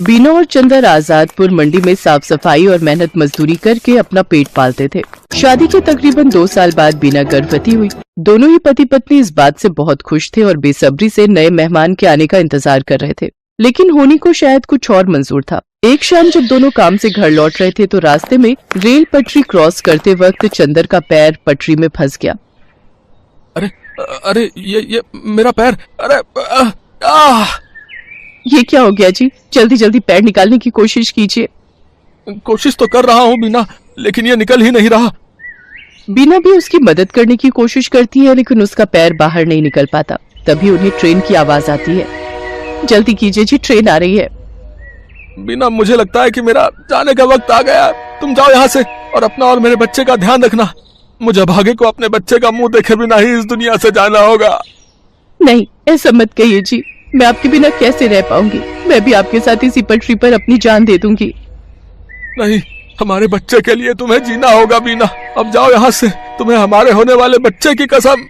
बीना और चंदर आजादपुर मंडी में साफ सफाई और मेहनत मजदूरी करके अपना पेट पालते थे। शादी के तकरीबन 2 साल बाद बीना गर्भवती हुई। दोनों ही पति पत्नी इस बात से बहुत खुश थे और बेसब्री से नए मेहमान के आने का इंतजार कर रहे थे, लेकिन होनी को शायद कुछ और मंजूर था। एक शाम जब दोनों काम से घर लौट रहे थे तो रास्ते में रेल पटरी क्रॉस करते वक्त चंदर का पैर पटरी में फंस गया। अरे अरे ये मेरा पैर, अरे ये क्या हो गया जी? जल्दी जल्दी पैर निकालने की कोशिश कीजिए। कोशिश तो कर रहा हूँ बीना, लेकिन ये निकल ही नहीं रहा। बीना भी उसकी मदद करने की कोशिश करती है, लेकिन उसका पैर बाहर नहीं निकल पाता। तभी उन्हें ट्रेन की आवाज आती है। जल्दी कीजिए जी, ट्रेन आ रही है। बीना, मुझे लगता है कि मेरा जाने का वक्त आ गया। तुम जाओ यहाँ से और अपना और मेरे बच्चे का ध्यान रखना। मुझे भागे को अपने बच्चे का मुंह देखे बिना ही इस दुनिया से जाना होगा। नहीं, ऐसा मत कहिए जी, मैं आपके बिना कैसे रह पाऊंगी। मैं भी आपके साथ इसी पटरी पर अपनी जान दे दूंगी। नहीं, हमारे बच्चे के लिए तुम्हें जीना होगा बीना। अब जाओ यहाँ से, तुम्हें हमारे होने वाले बच्चे की कसम।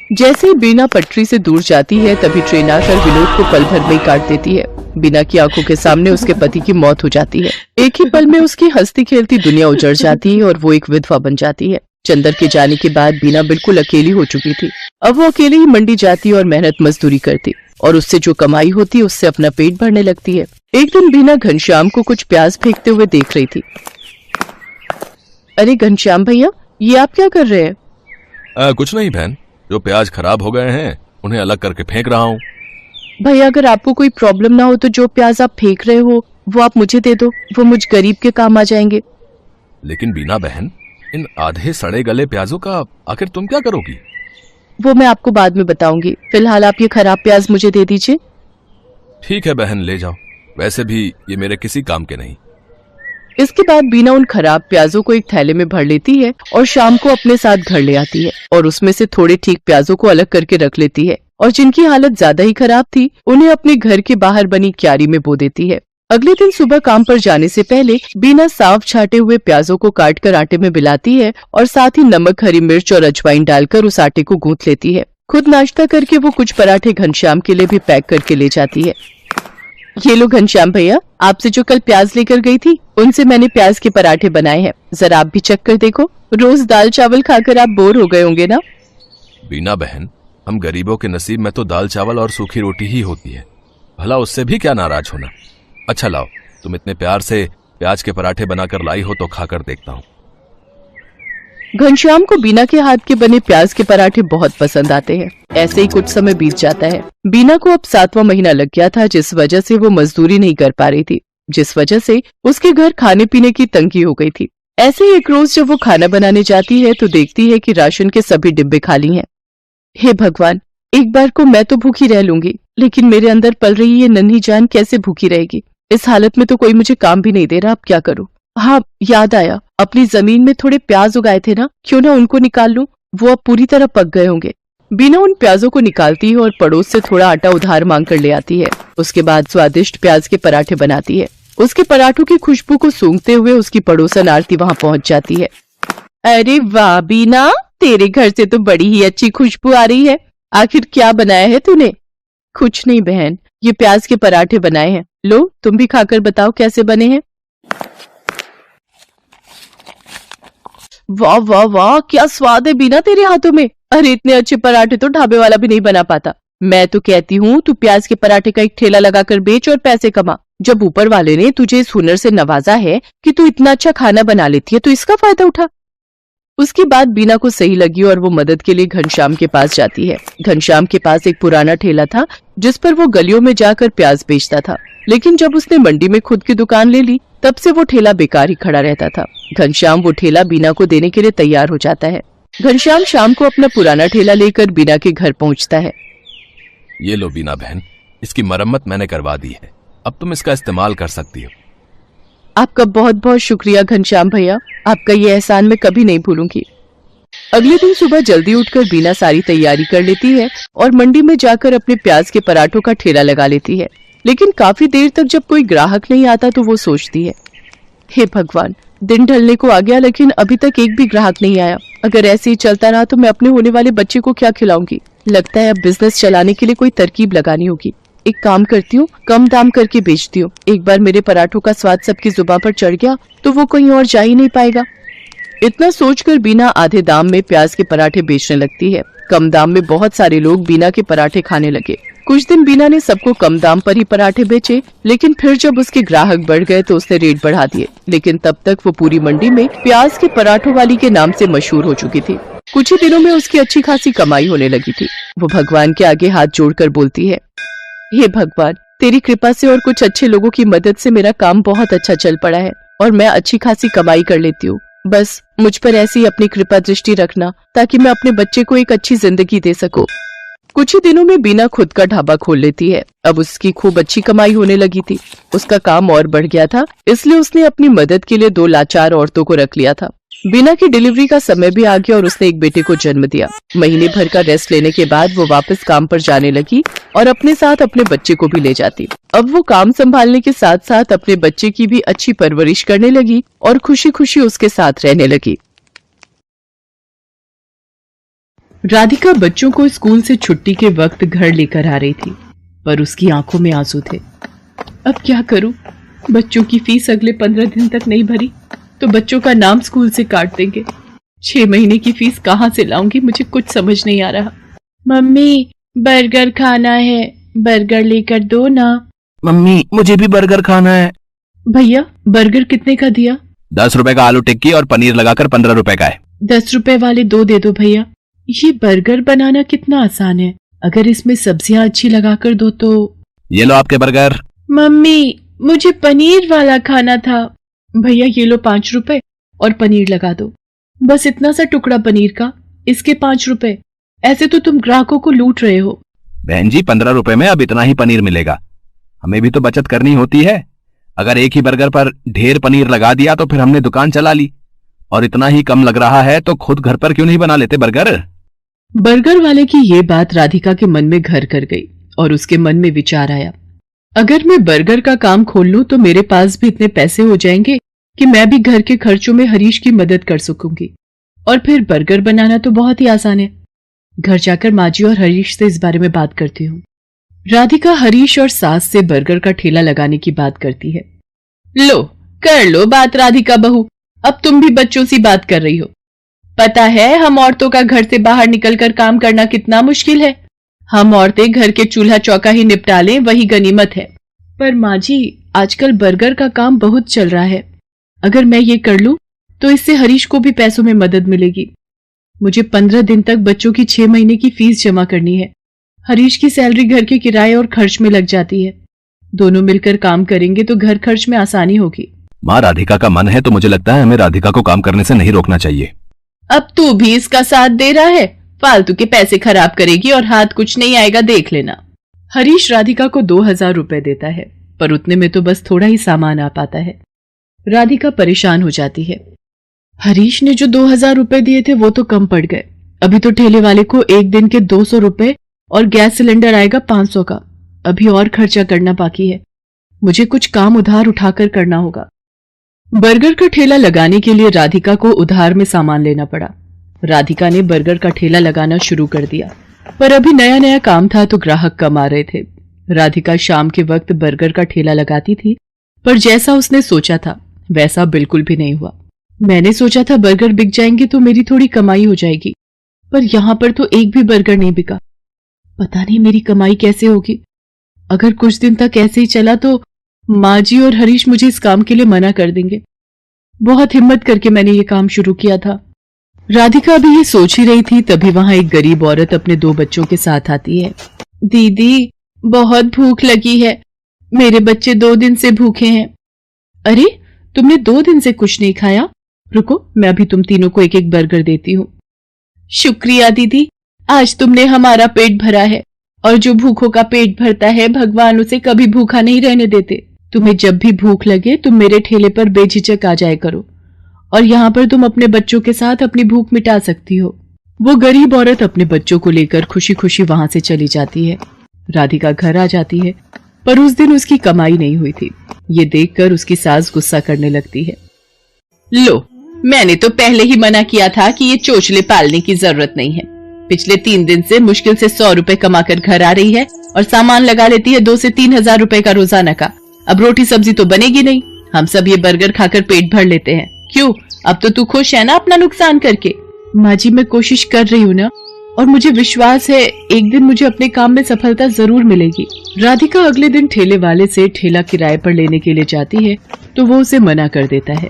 जैसे ही बीना पटरी से दूर जाती है तभी ट्रेन आकर विनोद को पल भर में ही काट देती है। बीना की आंखों के सामने उसके पति की मौत हो जाती है। एक ही पल में उसकी हंसती खेलती दुनिया उजड़ जाती है और वो एक विधवा बन जाती है। चंदर के जाने के बाद बीना बिल्कुल अकेली हो चुकी थी। अब वो अकेली ही मंडी जाती और मेहनत मजदूरी करती और उससे जो कमाई होती उससे अपना पेट भरने लगती है। एक दिन बीना घनश्याम को कुछ प्याज फेंकते हुए देख रही थी। अरे घनश्याम भैया, ये आप क्या कर रहे हैं? कुछ नहीं बहन, जो प्याज खराब हो गए हैं उन्हें अलग करके फेंक रहा हूँ। भैया, अगर आपको कोई प्रॉब्लम ना हो तो जो प्याज आप फेंक रहे हो वो आप मुझे दे दो, वो मुझ गरीब के काम आ जाएंगे। लेकिन बीना बहन, इन आधे सड़े गले प्याजों का आखिर तुम क्या करोगी? वो मैं आपको बाद में बताऊंगी। फिलहाल आप ये खराब प्याज मुझे दे दीजिए। ठीक है बहन, ले जाओ। वैसे भी ये मेरे किसी काम के नहीं। इसके बाद बीना उन खराब प्याजों को एक थैले में भर लेती है और शाम को अपने साथ घर ले आती है और उसमें से थोड़े ठीक प्याजों को अलग करके रख लेती है और जिनकी हालत ज्यादा ही खराब थी उन्हें अपने घर के बाहर बनी क्यारी में बो देती है। अगले दिन सुबह काम पर जाने से पहले बीना साफ छाटे हुए प्याजों को काटकर आटे में मिलाती है और साथ ही नमक, हरी मिर्च और अजवाइन डालकर उस आटे को गूंथ लेती है। खुद नाश्ता करके वो कुछ पराठे घनश्याम के लिए भी पैक करके ले जाती है। ये लो घनश्याम भैया, आपसे जो कल प्याज लेकर गई थी उनसे मैंने प्याज के पराठे बनाए हैं, जरा आप भी चख कर देखो। रोज दाल चावल खाकर आप बोर हो गए होंगे ना? बीना बहन, हम गरीबों के नसीब में तो दाल चावल और सूखी रोटी ही होती है, भला उससे भी क्या नाराज होना। अच्छा लाओ, तुम इतने प्यार से प्याज के पराठे बनाकर लाई हो तो खाकर देखता हूँ। घनश्याम को बीना के हाथ के बने प्याज के पराठे बहुत पसंद आते हैं। ऐसे ही कुछ समय बीत जाता है। बीना को अब 7वां महीना लग गया था, जिस वजह से वो मजदूरी नहीं कर पा रही थी, जिस वजह से उसके घर खाने पीने की तंगी हो गई थी। ऐसे ही एक रोज जब वो खाना बनाने जाती है तो देखती है कि राशन के सभी डिब्बे खाली हैं। हे भगवान, एक बार को मैं तो भूखी रह लूंगी, लेकिन मेरे अंदर पल रही ये नन्ही जान कैसे भूखी रहेगी? इस हालत में तो कोई मुझे काम भी नहीं दे रहा, अब क्या करूं? हाँ, याद आया, अपनी जमीन में थोड़े प्याज उगाए थे ना, क्यों ना उनको निकाल लूं, वो अब पूरी तरह पक गए होंगे। बीना उन प्याजों को निकालती है और पड़ोस से थोड़ा आटा उधार मांग कर ले आती है। उसके बाद स्वादिष्ट प्याज के पराठे बनाती है। उसके पराठों की खुशबू को सूंघते हुए उसकी पड़ोसन आरती वहाँ पहुँच जाती है। अरे वाह बीना, तेरे घर से तो बड़ी ही अच्छी खुशबू आ रही है। आखिर क्या बनाया है तूने? कुछ नहीं बहन, ये प्याज के पराठे बनाए हैं। लो, तुम भी खाकर बताओ कैसे बने हैं। वाह वाह वाह, क्या स्वाद है बीना तेरे हाथों में। अरे इतने अच्छे पराठे तो ढाबे वाला भी नहीं बना पाता। मैं तो कहती हूँ तू प्याज के पराठे का एक ठेला लगाकर बेच और पैसे कमा। जब ऊपर वाले ने तुझे इस हुनर से नवाजा है कि तू इतना अच्छा खाना बना लेती है तो इसका फायदा उठा। उसकी बात बीना को सही लगी और वो मदद के लिए घनश्याम के पास जाती है। घनश्याम के पास एक पुराना ठेला था जिस पर वो गलियों में जाकर प्याज बेचता था, लेकिन जब उसने मंडी में खुद की दुकान ले ली तब से वो ठेला बेकार ही खड़ा रहता था। घनश्याम वो ठेला बीना को देने के लिए तैयार हो जाता है। घनश्याम शाम को अपना पुराना ठेला लेकर बीना के घर पहुंचता है। ये लो बीना बहन, इसकी मरम्मत मैंने करवा दी है, अब तुम इसका इस्तेमाल कर सकती हो। आपका बहुत बहुत शुक्रिया घनश्याम भैया, आपका ये एहसान मैं कभी नहीं भूलूंगी। अगले दिन सुबह जल्दी उठकर बीना सारी तैयारी कर लेती है और मंडी में जाकर अपने प्याज के पराठों का ठेला लगा लेती है। लेकिन काफी देर तक जब कोई ग्राहक नहीं आता तो वो सोचती है, हे भगवान, दिन ढलने को आ गया लेकिन अभी तक एक भी ग्राहक नहीं आया। अगर ऐसे ही चलता रहा तो मैं अपने होने वाले बच्चे को क्या खिलाऊंगी? लगता है अब बिजनेस चलाने के लिए कोई तरकीब लगानी होगी। एक काम करती हूँ, कम दाम करके बेचती हूँ। एक बार मेरे पराठों का स्वाद सबकी जुबान पर चढ़ गया तो वो कहीं और जा ही नहीं पाएगा। इतना सोचकर बीना आधे दाम में प्याज के पराठे बेचने लगती है। कम दाम में बहुत सारे लोग बीना के पराठे खाने लगे। कुछ दिन बीना ने सबको कम दाम पर ही पराठे बेचे, लेकिन फिर जब उसके ग्राहक बढ़ गए तो उसने रेट बढ़ा दिए। लेकिन तब तक वो पूरी मंडी में प्याज के पराठों वाली के नाम से मशहूर हो चुकी थी। कुछ ही दिनों में उसकी अच्छी खासी कमाई होने लगी थी। वो भगवान के आगे हाथ जोड़कर बोलती है, हे भगवान, तेरी कृपा से और कुछ अच्छे लोगों की मदद से मेरा काम बहुत अच्छा चल पड़ा है और मैं अच्छी खासी कमाई कर लेती हूँ। बस मुझ पर ऐसी ही अपनी कृपा दृष्टि रखना ताकि मैं अपने बच्चे को एक अच्छी जिंदगी दे सकूं। कुछ ही दिनों में बीना खुद का ढाबा खोल लेती है। अब उसकी खूब अच्छी कमाई होने लगी थी। उसका काम और बढ़ गया था, इसलिए उसने अपनी मदद के लिए 2 लाचार औरतों को रख लिया था। बीना की डिलीवरी का समय भी आ गया और उसने एक बेटे को जन्म दिया। महीने भर का रेस्ट लेने के बाद वो वापस काम पर जाने लगी और अपने साथ अपने बच्चे को भी ले जाती। अब वो काम संभालने के साथ साथ अपने बच्चे की भी अच्छी परवरिश करने लगी और खुशी खुशी उसके साथ रहने लगी। राधिका बच्चों को स्कूल से छुट्टी के वक्त घर लेकर आ रही थी, पर उसकी आंखों में आंसू थे। अब क्या करूं? बच्चों की फीस अगले 15 दिन तक नहीं भरी तो बच्चों का नाम स्कूल से काट देंगे। 6 महीने की फीस कहाँ से लाऊंगी? मुझे कुछ समझ नहीं आ रहा। मम्मी, बर्गर खाना है, बर्गर लेकर दो ना। मम्मी, मुझे भी बर्गर खाना है। भैया, बर्गर कितने का दिया? 10 रुपए का आलू टिक्की और पनीर लगाकर 15 रुपए का है। 10 रुपए वाले 2 दे दो भैया। ये बर्गर बनाना कितना आसान है, अगर इसमें सब्जियां अच्छी लगाकर दो तो। ये लो आपके बर्गर। मम्मी, मुझे पनीर वाला खाना था। भैया ये लो 5 रुपए और पनीर लगा दो। बस इतना सा टुकड़ा पनीर का, इसके 5 रुपए। ऐसे तो तुम ग्राहकों को लूट रहे हो। बहन जी, 15 रुपए में अब इतना ही पनीर मिलेगा। हमें भी तो बचत करनी होती है। अगर एक ही बर्गर पर ढेर पनीर लगा दिया तो फिर हमने दुकान चला ली, और इतना ही कम लग रहा है तो खुद घर पर क्यों नहीं बना लेते बर्गर। बर्गर वाले की ये बात राधिका के मन में घर कर गई और उसके मन में विचार आया, अगर मैं बर्गर का काम खोल लूं तो मेरे पास भी इतने पैसे हो जाएंगे कि मैं भी घर के खर्चों में हरीश की मदद कर सकूंगी। और फिर बर्गर बनाना तो बहुत ही आसान है। घर जाकर माजी और हरीश से इस बारे में बात करती हूँ। राधिका हरीश और सास से बर्गर का ठेला लगाने की बात करती है। लो, कर लो बात राधिका बहू, अब तुम भी बच्चों सी बात कर रही हो। पता है हम औरतों का घर से बाहर निकलकर काम करना कितना मुश्किल है। हम औरतें घर के चूल्हा चौका ही निपटा लें, वही गनीमत है। पर माँ जी, आजकल बर्गर का काम बहुत चल रहा है। अगर मैं ये कर लूं तो इससे हरीश को भी पैसों में मदद मिलेगी। मुझे 15 दिन तक बच्चों की 6 महीने की फीस जमा करनी है। हरीश की सैलरी घर के किराए और खर्च में लग जाती है। दोनों मिलकर काम करेंगे तो घर खर्च में आसानी होगी। माँ, राधिका का मन है तो मुझे लगता है हमें राधिका को काम करने से नहीं रोकना चाहिए। अब तू भी इसका साथ दे रहा है? फालतू के पैसे खराब करेगी और हाथ कुछ नहीं आएगा, देख लेना। हरीश राधिका को 2000 रुपए देता है, पर उतने में तो बस थोड़ा ही सामान आ पाता है। राधिका परेशान हो जाती है। हरीश ने जो 2000 रुपए दिए थे वो तो कम पड़ गए। अभी तो ठेले वाले को एक दिन के 200 रुपए और गैस सिलेंडर आएगा 500 का। अभी और खर्चा करना बाकी है। मुझे कुछ काम उधार उठाकर करना होगा। बर्गर का ठेला लगाने के लिए राधिका को उधार में सामान लेना पड़ा। राधिका ने बर्गर का ठेला लगाना शुरू कर दिया, पर अभी नया नया काम था तो ग्राहक कम आ रहे थे। राधिका शाम के वक्त बर्गर का ठेला लगाती थी, पर जैसा उसने सोचा था वैसा बिल्कुल भी नहीं हुआ। मैंने सोचा था बर्गर बिक जाएंगे तो मेरी थोड़ी कमाई हो जाएगी, पर यहाँ पर तो एक भी बर्गर नहीं बिका। पता नहीं मेरी कमाई कैसे होगी। अगर कुछ दिन तक ऐसे ही चला तो माँ जी और हरीश मुझे इस काम के लिए मना कर देंगे। बहुत हिम्मत करके मैंने ये काम शुरू किया था। राधिका अभी ये सोच ही रही थी, तभी वहां एक गरीब औरत अपने 2 बच्चों के साथ आती है। दीदी, बहुत भूख लगी है, मेरे बच्चे 2 दिन से भूखे हैं। अरे, तुमने 2 दिन से कुछ नहीं खाया? रुको, मैं अभी तुम तीनों को एक एक बर्गर देती हूँ। शुक्रिया दीदी, आज तुमने हमारा पेट भरा है, और जो भूखों का पेट भरता है भगवान उसे कभी भूखा नहीं रहने देते। तुम्हें जब भी भूख लगे तुम मेरे ठेले पर बेझिझक आ जाया करो, और यहाँ पर तुम अपने बच्चों के साथ अपनी भूख मिटा सकती हो। वो गरीब औरत अपने बच्चों को लेकर खुशी खुशी वहां से चली जाती है। राधिका घर आ जाती है, पर उस दिन उसकी कमाई नहीं हुई थी। ये देखकर उसकी सास गुस्सा करने लगती है। लो, मैंने तो पहले ही मना किया था कि ये चोचले पालने की जरूरत नहीं है। पिछले 3 दिन से मुश्किल से 100 रुपए कमा कर घर आ रही है और सामान लगा लेती है 2 से 3 हजार रुपए का रोजाना का। अब रोटी सब्जी तो बनेगी नहीं, हम सब ये बर्गर खाकर पेट भर लेते हैं। क्यों, अब तो तू खुश है ना अपना नुकसान करके? माँ जी, मैं कोशिश कर रही हूँ ना, और मुझे विश्वास है एक दिन मुझे अपने काम में सफलता जरूर मिलेगी। राधिका अगले दिन ठेले वाले से ठेला किराए पर लेने के लिए जाती है तो वो उसे मना कर देता है।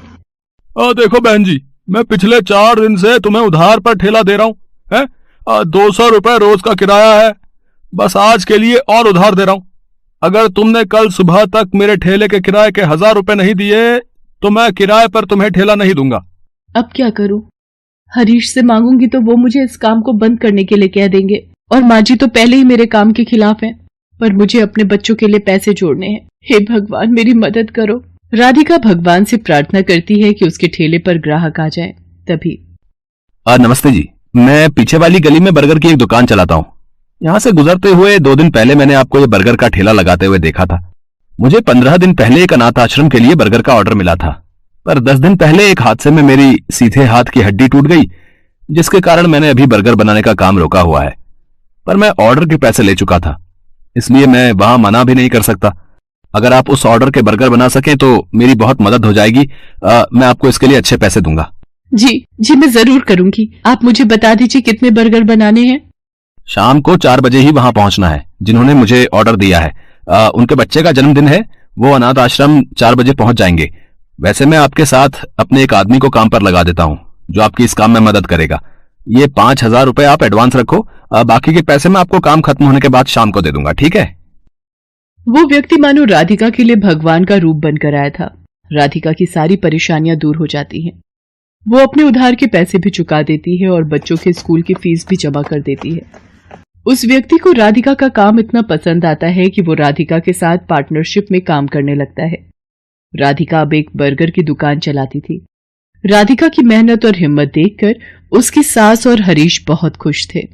देखो बहन जी, मैं पिछले 4 दिन से तुम्हें उधार पर ठेला दे रहा हूँ, है 200 रुपए रोज का किराया है, बस आज के लिए और उधार दे रहा हूँ। अगर तुमने कल सुबह तक मेरे ठेले के किराए के 1000 रुपए नहीं दिए तो मैं किराए पर तुम्हें ठेला नहीं दूंगा। अब क्या करूं? हरीश से मांगूंगी तो वो मुझे इस काम को बंद करने के लिए कह देंगे, और माँ जी तो पहले ही मेरे काम के खिलाफ हैं। पर मुझे अपने बच्चों के लिए पैसे जोड़ने हैं। हे भगवान, मेरी मदद करो। राधिका भगवान से प्रार्थना करती है कि उसके ठेले पर ग्राहक आ जाए। तभी नमस्ते जी, मैं पीछे वाली गली में बर्गर की एक दुकान चलाता हूँ। यहाँ से गुजरते हुए 2 दिन पहले मैंने आपको ये बर्गर का ठेला लगाते हुए देखा था। मुझे 15 दिन पहले एक अनाथ आश्रम के लिए बर्गर का ऑर्डर मिला था, पर 10 दिन पहले एक हादसे में मेरी सीधे हाथ की हड्डी टूट गई, जिसके कारण मैंने अभी बर्गर बनाने का काम रोका हुआ है। पर मैं ऑर्डर के पैसे ले चुका था, इसलिए मैं वहां मना भी नहीं कर सकता। अगर आप उस ऑर्डर के बर्गर बना सकें तो मेरी बहुत मदद हो जाएगी। मैं आपको इसके लिए अच्छे पैसे दूंगा। जी, मैं जरूर करूंगी। आप मुझे बता दीजिए कितने बर्गर बनाने हैं। शाम को 4 बजे ही वहां पहुंचना है। जिन्होंने मुझे ऑर्डर दिया है उनके बच्चे का जन्मदिन है, वो अनाथ आश्रम 4 बजे पहुंच जाएंगे। वैसे मैं आपके साथ अपने एक आदमी को काम पर लगा देता हूं जो आपकी इस काम में मदद करेगा। ये 5000 रुपए आप एडवांस रखो, बाकी के पैसे मैं आपको काम खत्म होने के बाद शाम को दे दूंगा, ठीक है? वो व्यक्ति मानो राधिका के लिए भगवान का रूप बनकर आया था। राधिका की सारी परेशानियां दूर हो जाती हैं। वो अपने उधार के पैसे भी चुका देती है और बच्चों के स्कूल की फीस भी जमा कर देती है। उस व्यक्ति को राधिका का काम इतना पसंद आता है कि वो राधिका के साथ पार्टनरशिप में काम करने लगता है। राधिका अब एक बर्गर की दुकान चलाती थी। राधिका की मेहनत और हिम्मत देखकर उसकी सास और हरीश बहुत खुश थे।